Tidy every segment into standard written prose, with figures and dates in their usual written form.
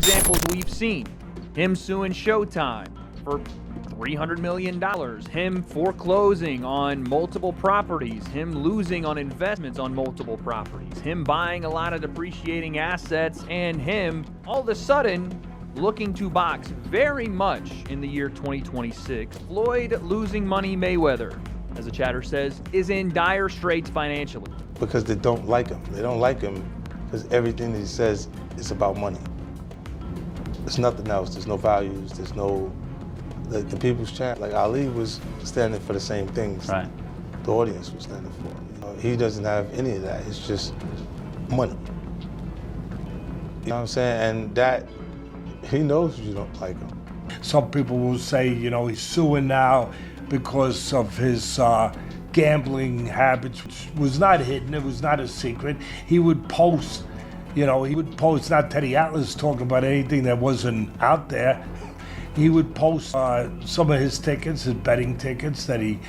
examples we've seen. Him suing Showtime for $300 million, him foreclosing on multiple properties, him losing on investments on multiple properties, him buying a lot of depreciating assets, and him all of a sudden looking to box very much in the year 2026. Floyd losing money Mayweather, as the chatter says, is in dire straits financially. Because they don't like him. They don't like him because everything that he says is about money. There's nothing else. There's no values. There's no... The people's champ, like Ali was standing for the same things the audience was standing for. You know, he doesn't have any of that. It's just money. You know what I'm saying? And that, he knows you don't like him. Some people will say, you know, he's suing now because of his gambling habits, which was not hidden. It was not a secret. He would post, not Teddy Atlas talking about anything that wasn't out there. He would post some of his tickets, his betting tickets that he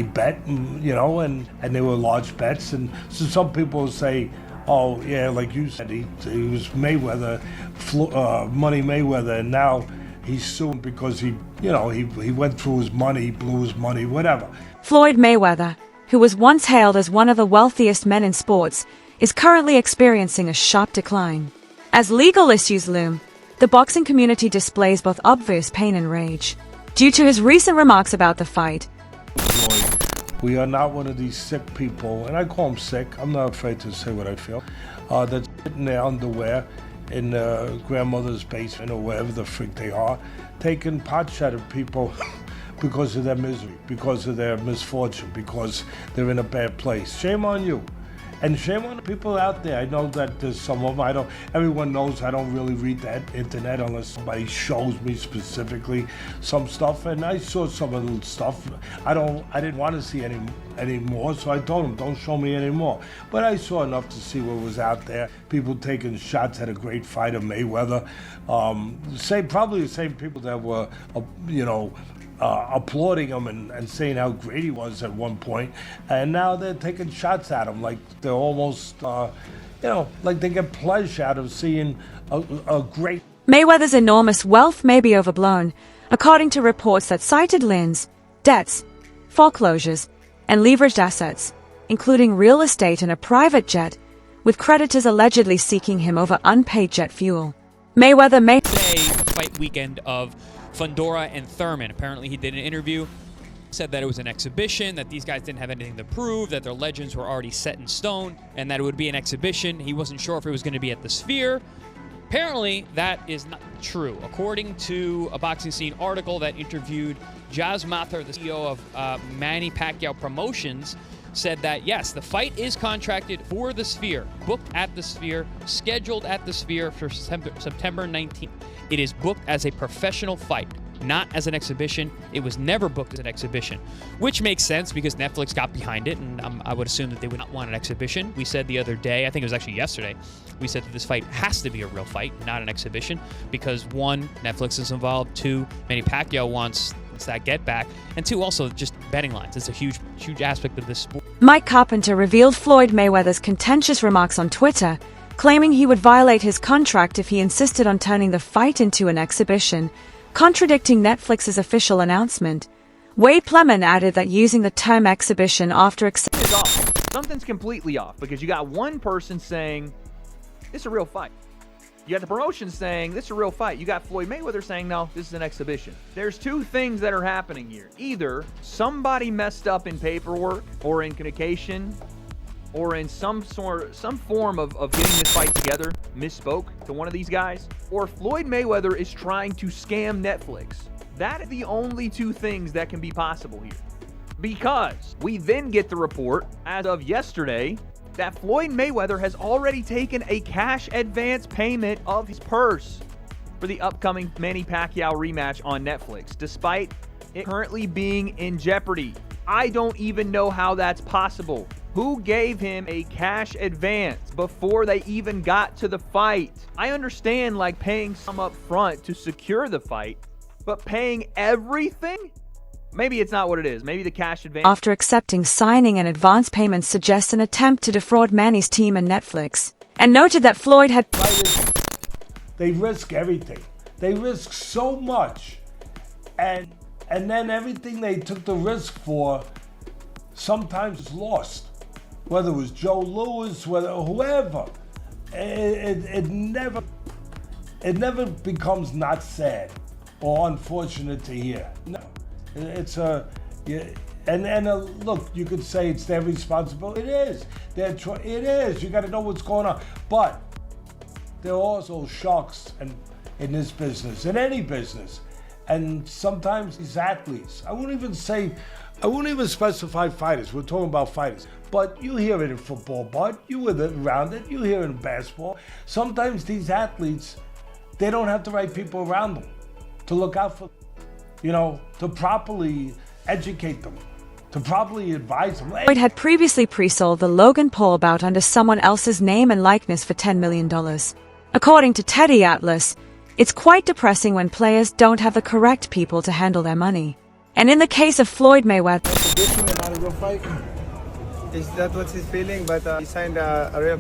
bet, and they were large bets. And so some people say, oh yeah, like you said, he was Mayweather, Money Mayweather, and now he's suing because he went through his money, he blew his money, whatever. Floyd Mayweather, who was once hailed as one of the wealthiest men in sports, is currently experiencing a sharp decline. As legal issues loom, the boxing community displays both obvious pain and rage. Due to his recent remarks about the fight, Floyd, we are not one of these sick people, and I call them sick, I'm not afraid to say what I feel, that's in their underwear in grandmother's basement or wherever the freak they are, taking pot shot at people because of their misery, because of their misfortune, because they're in a bad place. Shame on you. And shame on the people out there. I know that there's some of them, everyone knows I don't really read that internet unless somebody shows me specifically some stuff, and I saw some of the stuff. I didn't want to see any more, so I told them, don't show me anymore. But I saw enough to see what was out there. People taking shots at a great fighter, Mayweather. Probably the same people that were, applauding him and saying how great he was at one point, and now they're taking shots at him like they're almost, like they get pleasure out of seeing a great... Mayweather's enormous wealth may be overblown, according to reports that cited liens, debts, foreclosures, and leveraged assets, including real estate and a private jet, with creditors allegedly seeking him over unpaid jet fuel. Mayweather may... Fight weekend of Fundora and Thurman. Apparently he did an interview, said that it was an exhibition, that these guys didn't have anything to prove, that their legends were already set in stone, and that it would be an exhibition. He wasn't sure if it was going to be at the Sphere. Apparently that is not true. According to a Boxing Scene article that interviewed Jazz Mathur, the CEO of Manny Pacquiao Promotions, said that yes, the fight is contracted for the Sphere, booked at the Sphere, scheduled at the Sphere for September 19th. It is booked as a professional fight, not as an exhibition. It was never booked as an exhibition, which makes sense because Netflix got behind it, and I would assume that they would not want an exhibition. We said the other day, I think it was actually yesterday, we said that this fight has to be a real fight, not an exhibition, because one, Netflix is involved, two, Manny Pacquiao wants that get back, and two, also just betting lines. It's a huge aspect of this sport. Mike Carpenter revealed Floyd Mayweather's contentious remarks on Twitter, claiming he would violate his contract if he insisted on turning the fight into an exhibition, contradicting Netflix's official announcement. Wade Plemon added that using the term exhibition after Something's off. Something's completely off, because you got one person saying, this is a real fight. You got the promotion saying, this is a real fight. You got Floyd Mayweather saying, no, this is an exhibition. There's two things that are happening here. Either somebody messed up in paperwork or in communication or in some form of getting this fight together, misspoke to one of these guys, or Floyd Mayweather is trying to scam Netflix. That is the only two things that can be possible here. Because we then get the report, as of yesterday, that Floyd Mayweather has already taken a cash advance payment of his purse for the upcoming Manny Pacquiao rematch on Netflix, despite it currently being in jeopardy. I don't even know how that's possible. Who gave him a cash advance before they even got to the fight? I understand like paying some up front to secure the fight, but paying everything? Maybe it's not what it is. Maybe the cash advance... After accepting signing and advance payments suggests an attempt to defraud Manny's team and Netflix, and noted that Floyd had... They risk everything. They risk so much. And then everything they took the risk for sometimes is lost. Whether it was Joe Louis, whether whoever. It never becomes not sad or unfortunate to hear. No, it's look, you could say it's their responsibility. It is. It is. You got to know what's going on. But there are also sharks in this business, in any business, and sometimes these athletes. I wouldn't even specify fighters. We're talking about fighters. But you hear it in football, Bud. You were around it. You hear it in basketball. Sometimes these athletes, they don't have the right people around them to look out for, to properly educate them, to properly advise them. Floyd had previously pre-sold the Logan Paul bout under someone else's name and likeness for $10 million. According to Teddy Atlas, it's quite depressing when players don't have the correct people to handle their money. And in the case of Floyd Mayweather, Is that what he's feeling? But he signed a real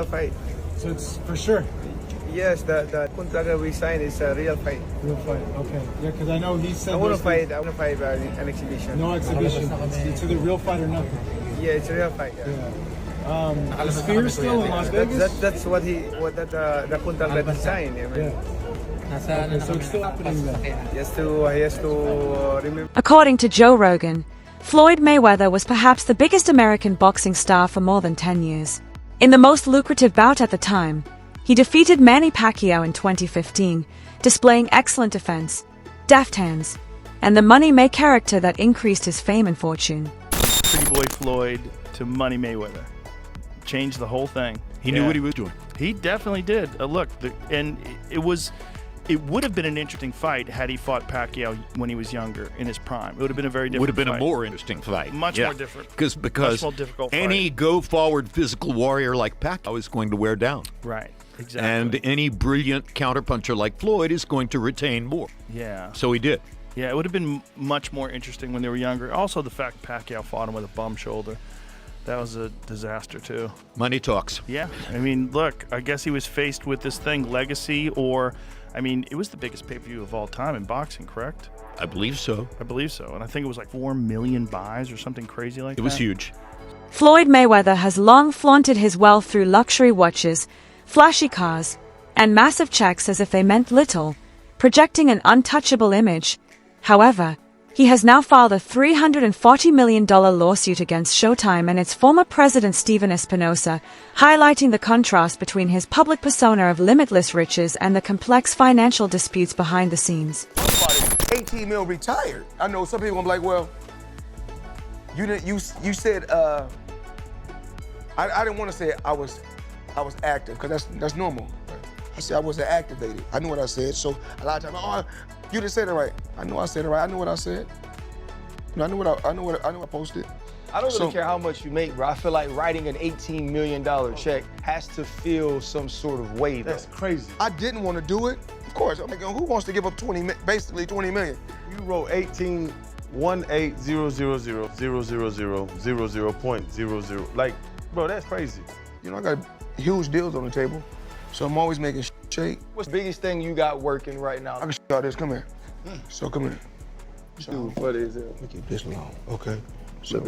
fight. So it's for sure. Yes, the contract that we signed is a real fight. Real fight. Okay. Yeah, because I know he said. I want to fight an exhibition. No exhibition. It's either real fight or nothing. Yeah, it's a real fight. Yeah. Is Fear still in Las Vegas? That's the contract that he signed. I mean. Okay, so it's still happening then. He has to remember. according to Joe Rogan, Floyd Mayweather was perhaps the biggest American boxing star for more than 10 years. In the most lucrative bout at the time, he defeated Manny Pacquiao in 2015, displaying excellent defense, deft hands, and the money-make character that increased his fame and fortune. Pretty boy Floyd to Money Mayweather. Changed the whole thing. He knew what he was doing. He definitely did. It would have been an interesting fight had he fought Pacquiao when he was younger, in his prime. It would have been a very different Would have been fight. A more interesting fight. Much more different. Because Much more difficult any fight. go-forward physical warrior like Pacquiao is going to wear down. Right, exactly. And any brilliant counterpuncher like Floyd is going to retain more. Yeah. So he did. Yeah, it would have been much more interesting when they were younger. Also, the fact Pacquiao fought him with a bum shoulder. That was a disaster, too. Money talks. Yeah. I mean, look, I guess he was faced with this thing, legacy, or... I mean, it was the biggest pay-per-view of all time in boxing, correct? I believe so. I believe so. And I think it was like 4 million buys or something crazy like that. It was huge. Floyd Mayweather has long flaunted his wealth through luxury watches, flashy cars, and massive checks as if they meant little, projecting an untouchable image. However, he has now filed a $340 million lawsuit against Showtime and its former president Steven Espinosa, highlighting the contrast between his public persona of limitless riches and the complex financial disputes behind the scenes. 18 mil retired. I know some people gonna be like, well, you said I didn't want to say I was active because that's normal. I said I wasn't activated. I knew what I said. So a lot of times, oh, you didn't say it right. I know I said it right. I knew what I said. I knew what I posted. I don't really care how much you make, bro. I feel like writing an $18 million check has to feel some sort of way, though. That's crazy. I didn't want to do it. Of course, I'm like, who wants to give up basically 20 million? You wrote 18,180,000,000.00. Like, bro, that's crazy. You know, I got huge deals on the table, so I'm always making shake. What's the biggest thing you got working right now? I can show y'all this. Come here. So come here. Dude, funny as hell. Let me keep this long. Okay. So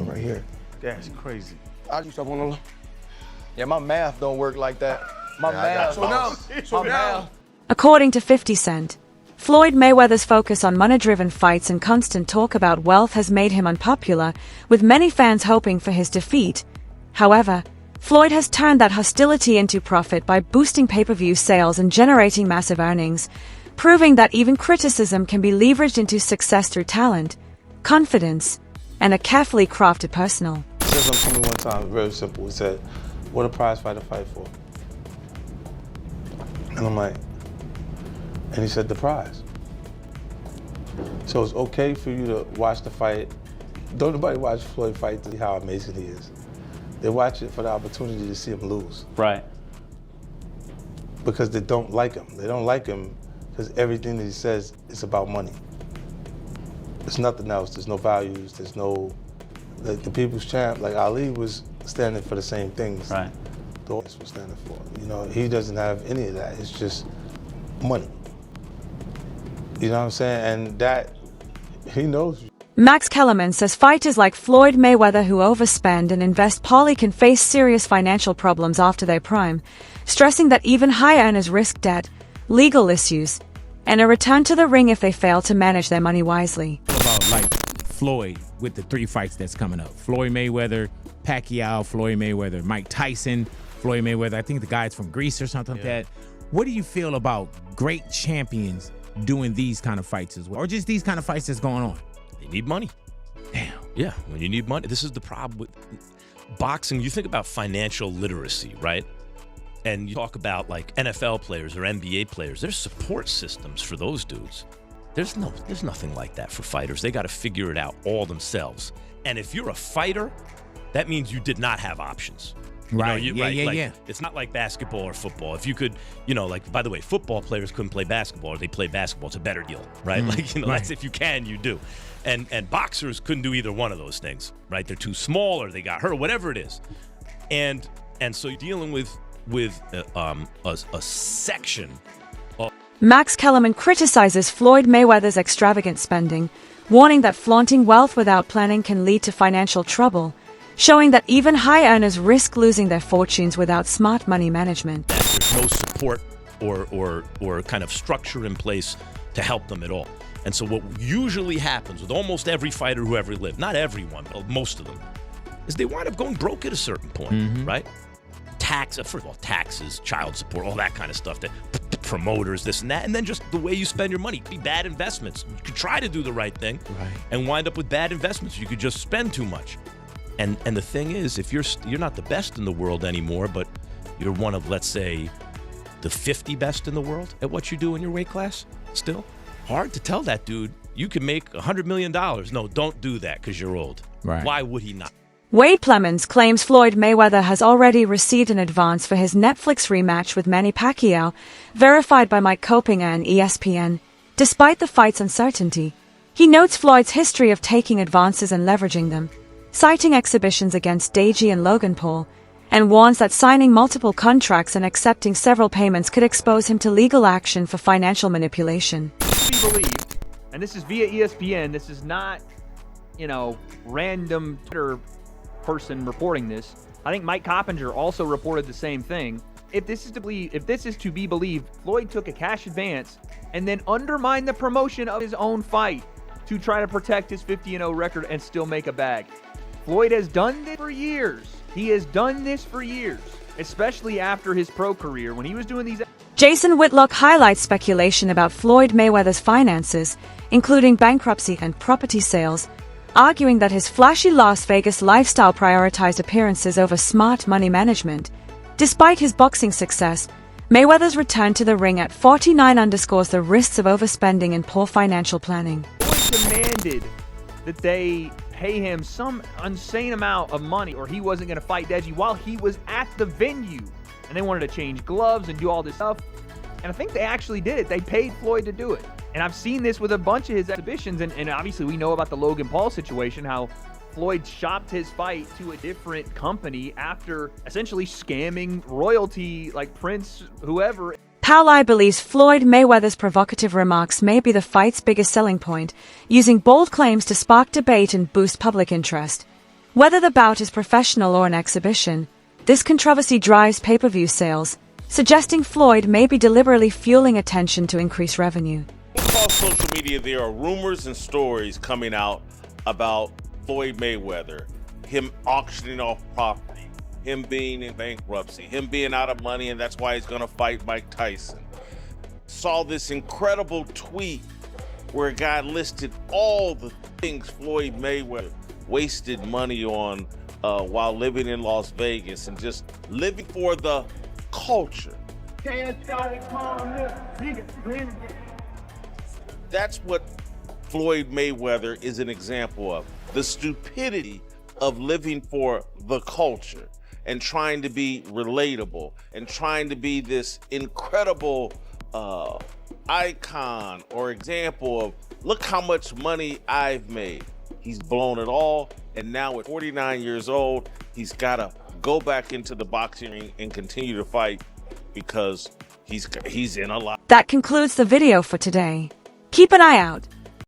right here. That's crazy. I do stuff on the. Yeah, my math don't work like that. My math. So now. According to 50 Cent, Floyd Mayweather's focus on money-driven fights and constant talk about wealth has made him unpopular, with many fans hoping for his defeat. However, Floyd has turned that hostility into profit by boosting pay-per-view sales and generating massive earnings, proving that even criticism can be leveraged into success through talent, confidence, and a carefully crafted personal. He said something to me one time, very simple. He said, what a prize fighter fight for? And I'm like, and he said, the prize. So it's okay for you to watch the fight. Don't nobody watch Floyd fight to see how amazing he is. They watch it for the opportunity to see him lose. Right. Because they don't like him. They don't like him because everything that he says is about money. There's nothing else. There's no values. There's no, the people's champ, like Ali was standing for the same things. Right. the audience was standing for. You know, he doesn't have any of that. It's just money. You know what I'm saying? And that, he knows. Max Kellerman says fighters like Floyd Mayweather who overspend and invest poorly can face serious financial problems after their prime, stressing that even high earners risk debt, legal issues, and a return to the ring if they fail to manage their money wisely. About like Floyd with the 3 fights that's coming up. Floyd Mayweather, Pacquiao, Floyd Mayweather, Mike Tyson, Floyd Mayweather. I think the guy's from Greece or something like that. What do you feel about great champions doing these kind of fights as well? Or just these kind of fights that's going on? They need money. Damn. Yeah, when you need money. This is the problem with boxing. You think about financial literacy, right? And you talk about like NFL players or NBA players. There's support systems for those dudes. There's nothing like that for fighters. They got to figure it out all themselves. And if you're a fighter, that means you did not have options. Right. Yeah. It's not like basketball or football. If you could, like, by the way, football players couldn't play basketball or they play basketball. It's a better deal, right? That's if you can, you do. And boxers couldn't do either one of those things, right? They're too small or they got hurt, whatever it is. And so you're dealing with a section of... Max Kellerman criticizes Floyd Mayweather's extravagant spending, warning that flaunting wealth without planning can lead to financial trouble, showing that even high earners risk losing their fortunes without smart money management. There's no support or kind of structure in place to help them at all. And so what usually happens with almost every fighter who ever lived, not everyone, but most of them, is they wind up going broke at a certain point, right? First of all, taxes, child support, all that kind of stuff, the promoters, this and that, and then just the way you spend your money. Be bad investments. You could try to do the right thing and wind up with bad investments. You could just spend too much. And the thing is, if you're not the best in the world anymore, but you're one of, let's say, the 50 best in the world at what you do in your weight class, still hard to tell that dude you can make $100 million. No, don't do that because you're old. Right. Why would he not? Wade Plemons claims Floyd Mayweather has already received an advance for his Netflix rematch with Manny Pacquiao, verified by Mike Kopinger and ESPN. Despite the fight's uncertainty, he notes Floyd's history of taking advances and leveraging them, citing exhibitions against Deji and Logan Paul, and warns that signing multiple contracts and accepting several payments could expose him to legal action for financial manipulation. To be believed, and this is via ESPN, this is not, random Twitter person reporting this. I think Mike Coppinger also reported the same thing. If this is to be believed, Floyd took a cash advance and then undermined the promotion of his own fight to try to protect his 50-0 record and still make a bag. Floyd has done this for years. He has done this for years, especially after his pro career when he was doing these. Jason Whitlock highlights speculation about Floyd Mayweather's finances, including bankruptcy and property sales, arguing that his flashy Las Vegas lifestyle prioritized appearances over smart money management. Despite his boxing success, Mayweather's return to the ring at 49 underscores the risks of overspending and poor financial planning. Floyd demanded that they pay him some insane amount of money or he wasn't going to fight Deji while he was at the venue. And they wanted to change gloves and do all this stuff. And I think they actually did it. They paid Floyd to do it. And I've seen this with a bunch of his exhibitions. And obviously we know about the Logan Paul situation, how Floyd shopped his fight to a different company after essentially scamming royalty like Prince, whoever. Pauli believes Floyd Mayweather's provocative remarks may be the fight's biggest selling point, using bold claims to spark debate and boost public interest. Whether the bout is professional or an exhibition, this controversy drives pay-per-view sales, suggesting Floyd may be deliberately fueling attention to increase revenue. Across social media, there are rumors and stories coming out about Floyd Mayweather, him auctioning off property, him being in bankruptcy, him being out of money, and that's why he's going to fight Mike Tyson. Saw this incredible tweet where a guy listed all the things Floyd Mayweather wasted money on while living in Las Vegas and just living for the culture. That's what Floyd Mayweather is an example of. The stupidity of living for the culture and trying to be relatable and trying to be this incredible icon or example of, look how much money I've made. He's blown it all, and now at 49 years old, he's got a go back into the boxing ring and continue to fight because he's in a lot. That concludes the video for today. Keep an eye out